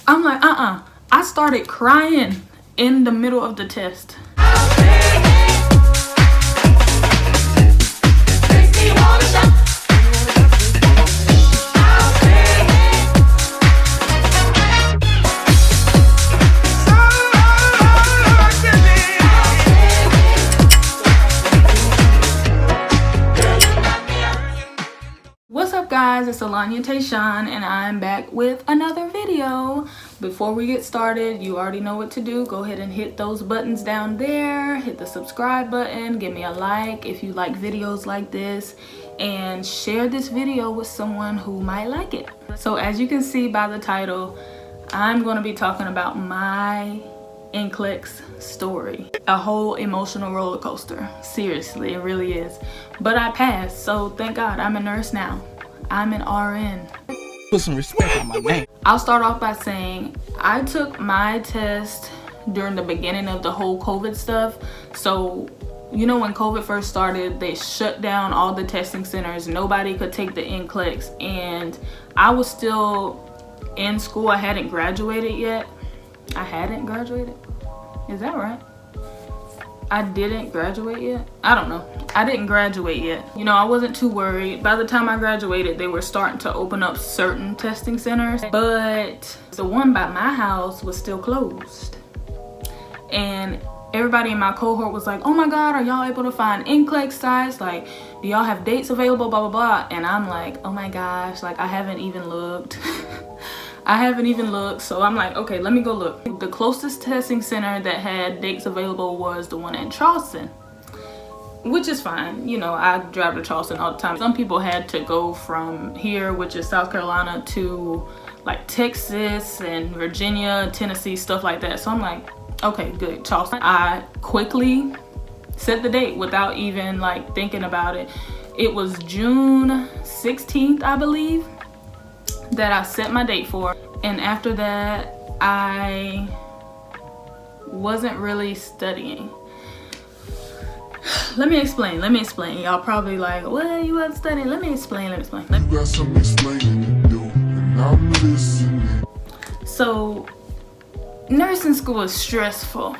I'm like, I started crying in the middle of the test. What's up guys, it's Alanya Tayshawn and I'm back with another video. Before we get started, you already know what to do. Go ahead and hit those buttons down there, hit the subscribe button, give me a like if you like videos like this, and share this video with someone who might like it. So as you can see by the title, I'm going to be talking about my Nclex story. A whole emotional roller coaster. Seriously, it really is. But I passed, so thank God. I'm a nurse now. I'm an RN. Put some respect on my name. I'll start off by saying I took my test during the beginning of the whole COVID stuff. So, you know, when COVID first started, they shut down all the testing centers. Nobody could take the Nclex, and I was still in school. I hadn't graduated yet. I hadn't graduated? Is that right? I didn't graduate yet? I don't know. I didn't graduate yet. You know, I wasn't too worried. By the time I graduated, they were starting to open up certain testing centers, but the one by my house was still closed. And everybody in my cohort was like, oh my God, are y'all able to find Nclex sites? Like, do y'all have dates available, blah, blah, blah. And I'm like, oh my gosh, like I haven't even looked. I haven't even looked, so I'm like, okay, let me go look. The closest testing center that had dates available was the one in Charleston, which is fine. You know, I drive to Charleston all the time. Some people had to go from here, which is South Carolina, to like Texas and Virginia, Tennessee, stuff like that. So I'm like, okay, good, Charleston. I quickly set the date without even like thinking about it. It was June 16th, I believe, that I set my date for. And after that, I wasn't really studying. Let me explain. Y'all probably like, well, you wasn't studying. Let me explain. You got some explaining to do, and I'm listening. So, nursing school is stressful.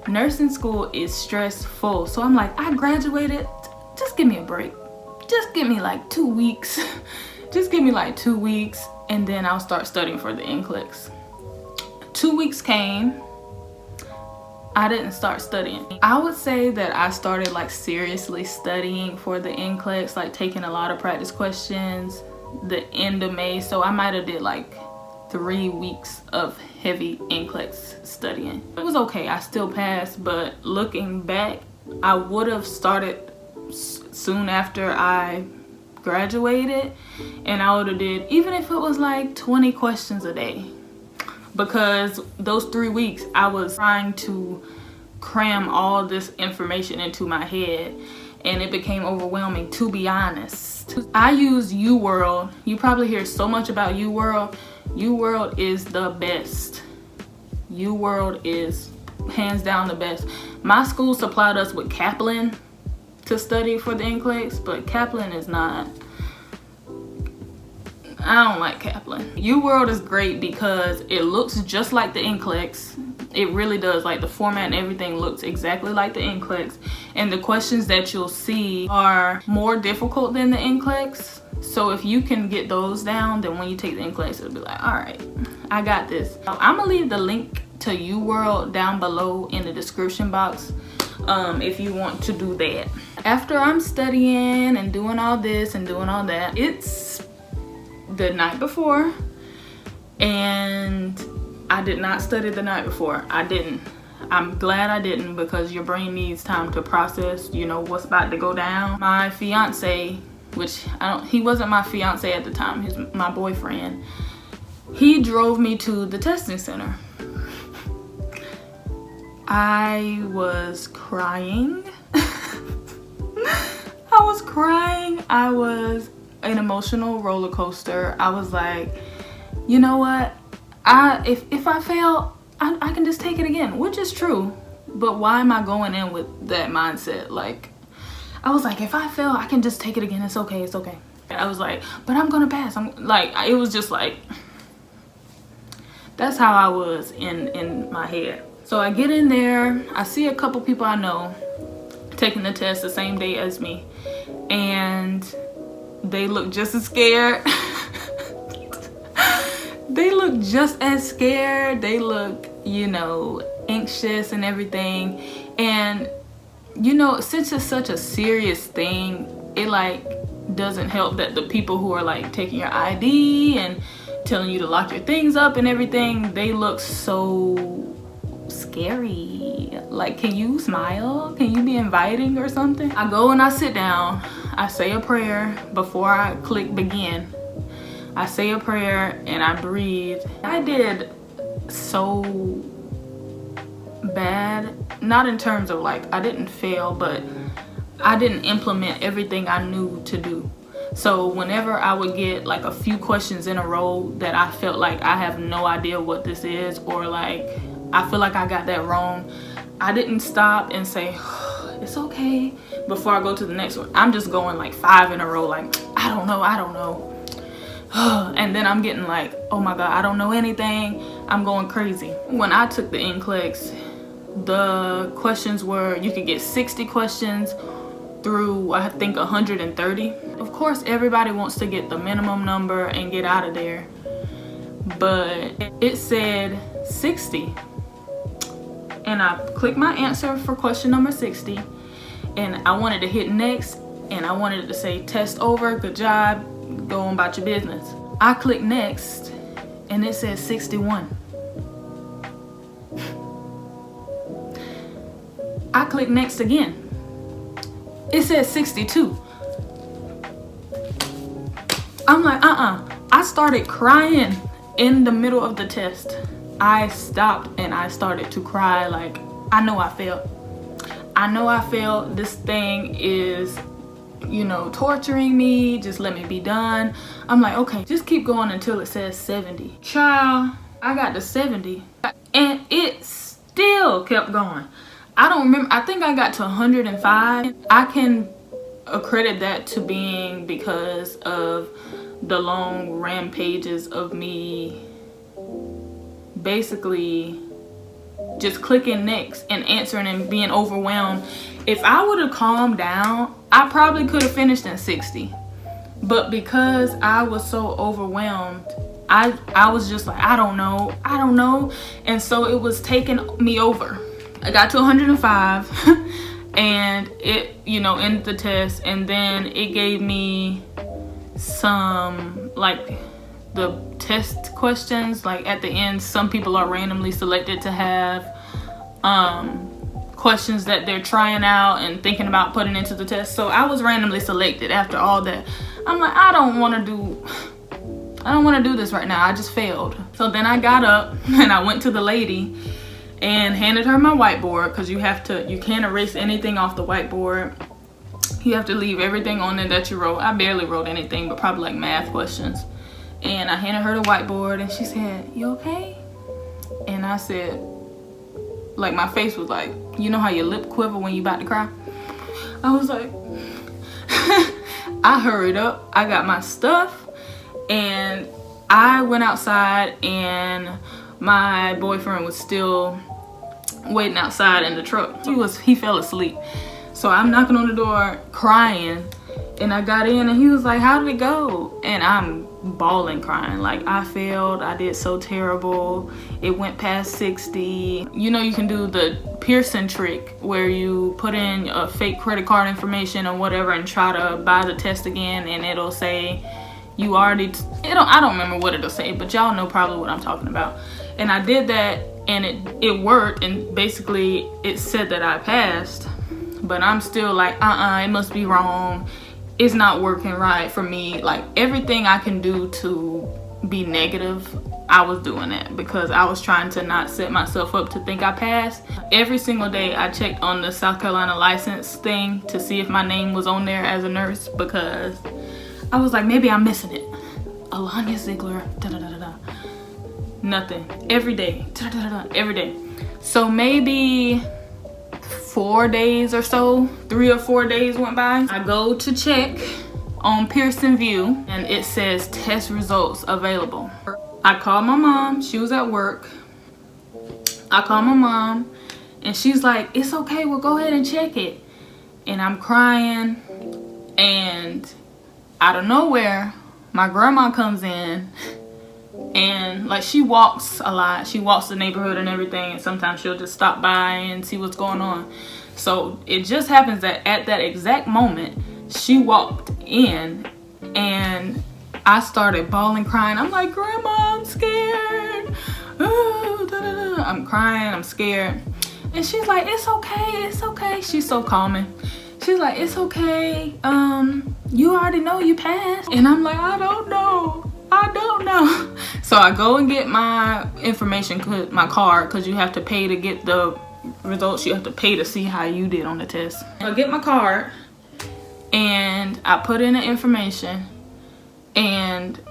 Nursing school is stressful. So I'm like, I graduated. Just give me a break. Just give me like 2 weeks. Just give me like 2 weeks and then I'll start studying for the Nclex. 2 weeks came. I didn't start studying. I would say that I started like seriously studying for the Nclex, like taking a lot of practice questions the end of May. So I might have did like 3 weeks of heavy Nclex studying. It was okay, I still passed, but looking back, I would have started soon after I graduated, and I would have did, even if it was like 20 questions a day, because those 3 weeks I was trying to cram all this information into my head and it became overwhelming, to be honest. I use UWorld. You probably hear so much about UWorld. UWorld is the best. UWorld is hands down the best. My school supplied us with Kaplan to study for the Nclex, but Kaplan is not. I don't like Kaplan. UWorld is great because it looks just like the Nclex. It really does. Like the format and everything looks exactly like the Nclex, and the questions that you'll see are more difficult than the Nclex. So if you can get those down, then when you take the Nclex, it'll be like, all right, I got this. I'm gonna leave the link to UWorld down below in the description box if you want to do that. After I'm studying and doing all this and doing all that, it's the night before, and I did not study the night before. I didn't. I'm glad I didn't, because your brain needs time to process, you know, what's about to go down. My fiance, which he wasn't my fiance at the time, he's my boyfriend, he drove me to the testing center. I was crying. I was crying. I was an emotional roller coaster. I was like, you know what? If I fail, I can just take it again, which is true. But why am I going in with that mindset? Like, I was like, if I fail, I can just take it again. It's okay. It's okay. And I was like, but I'm gonna pass. I'm like, it was just like, That's how I was in my head. So I get in there, I see a couple people I know taking the test the same day as me, and they look just as scared. They look just as scared. They look, you know, anxious and everything. And, you know, since it's such a serious thing, it like doesn't help that the people who are like taking your ID and telling you to lock your things up and everything, they look so scary. Like, can you smile? Can you be inviting or something? I go and I sit down. I say a prayer before I click begin. I say a prayer and I breathe. I did so bad, not in terms of like I didn't fail, but I didn't implement everything I knew to do. So whenever I would get like a few questions in a row that I felt like I have no idea what this is, or like I feel like I got that wrong, I didn't stop and say it's okay before I go to the next one. I'm just going like 5 in a row, like I don't know. And then I'm getting like, oh my God, I don't know anything. I'm going crazy. When I took the Nclex, the questions were, you could get 60 questions through I think 130. Of course, everybody wants to get the minimum number and get out of there, but it said 60. And I clicked my answer for question number 60, and I wanted to hit next, and I wanted to say test over, good job, go on about your business. I clicked next and it says 61. I clicked next again. It says 62. I'm like, I started crying in the middle of the test. I stopped and I started to cry. Like, I know I failed. This thing is, you know, torturing me. Just let me be done. I'm like, okay, just keep going until it says 70. Child, I got to 70 and it still kept going. I don't remember. I think I got to 105. I can accredit that to being because of the long rampages of me basically just clicking next and answering and being overwhelmed. If I would have calmed down, I probably could have finished in 60. But because I was so overwhelmed, I was just like, I don't know. And so it was taking me over. I got to 105 and it, you know, ended the test, and then it gave me some like the test questions, like at the end some people are randomly selected to have questions that they're trying out and thinking about putting into the test. So I was randomly selected after all that. I'm like, I don't want to do this right now. I just failed. So then I got up and I went to the lady and handed her my whiteboard, because you can't erase anything off the whiteboard. You have to leave everything on there that you wrote. I barely wrote anything, but probably like math questions. And I handed her the whiteboard and she said, "You okay?" And I said, like, my face was like, you know how your lip quiver when you about to cry? I was like, I hurried up, I got my stuff, and I went outside, and my boyfriend was still waiting outside in the truck. He fell asleep. So I'm knocking on the door crying, and I got in and he was like, "How did it go?" And I'm bawling, crying, like, I failed, I did so terrible, it went past 60. You know, you can do the Pearson trick where you put in a fake credit card information or whatever and try to buy the test again, and it'll say you already I don't remember what it'll say, but y'all know probably what I'm talking about. And I did that and it worked, and basically it said that I passed, but I'm still like, it must be wrong. It's not working right for me. Like, everything I can do to be negative, I was doing that, because I was trying to not set myself up to think I passed. Every single day I checked on the South Carolina license thing to see if my name was on there as a nurse, because I was like, maybe I'm missing it. Alanya Ziegler, nothing. Every day, every day. So maybe 4 days or so, 3 or 4 days went by. I go to check on Pearson View and it says test results available. I called my mom. She was at work. I called my mom and she's like, it's okay, we'll go ahead and check it. And I'm crying, and out of nowhere, my grandma comes in, and like, she walks a lot. She walks the neighborhood and everything, and sometimes she'll just stop by and see what's going on. So it just happens that at that exact moment, she walked in, and I started bawling, crying. I'm like, Grandma, I'm scared. Ooh, da, da, da. I'm crying, I'm scared. And she's like, it's okay, it's okay. She's so calming. She's like, it's okay. You already know you passed. And I'm like, I don't know. So I go and get my information, my card, because you have to pay to get the results. You have to pay to see how you did on the test. I get my card and I put in the information and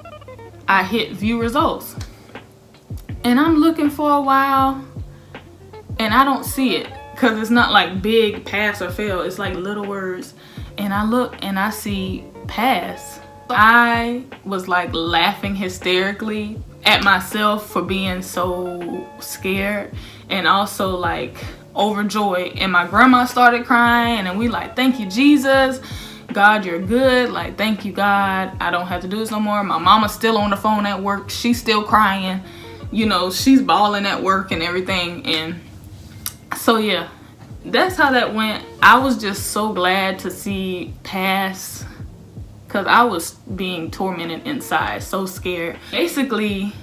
I hit view results. And I'm looking for a while and I don't see it, because it's not like big pass or fail. It's like little words. And I look and I see pass. I was like laughing hysterically at myself for being so scared, and also like overjoyed. And my grandma started crying, and we like, thank you, Jesus. God, you're good. Like, thank you, God. I don't have to do this no more. My mama's still on the phone at work. She's still crying. You know, she's bawling at work and everything. And so yeah, that's how that went. I was just so glad to see pass, because I was being tormented inside, so scared. Basically,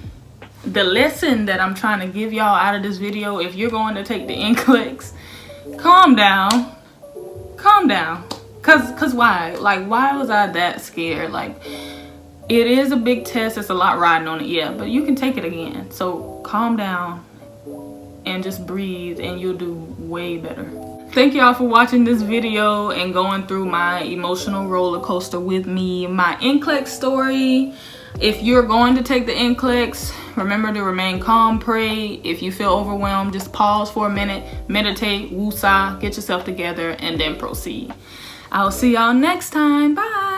the lesson that I'm trying to give y'all out of this video, if you're going to take the Nclex, calm down. Cause why? Like, why was I that scared? Like, it is a big test. It's a lot riding on it, yeah, but you can take it again. So calm down and just breathe, and you'll do way better. Thank y'all for watching this video and going through my emotional roller coaster with me, my Nclex story. If you're going to take the Nclex, remember to remain calm, pray. If you feel overwhelmed, just pause for a minute, meditate, woosah, get yourself together, and then proceed. I'll see y'all next time. Bye.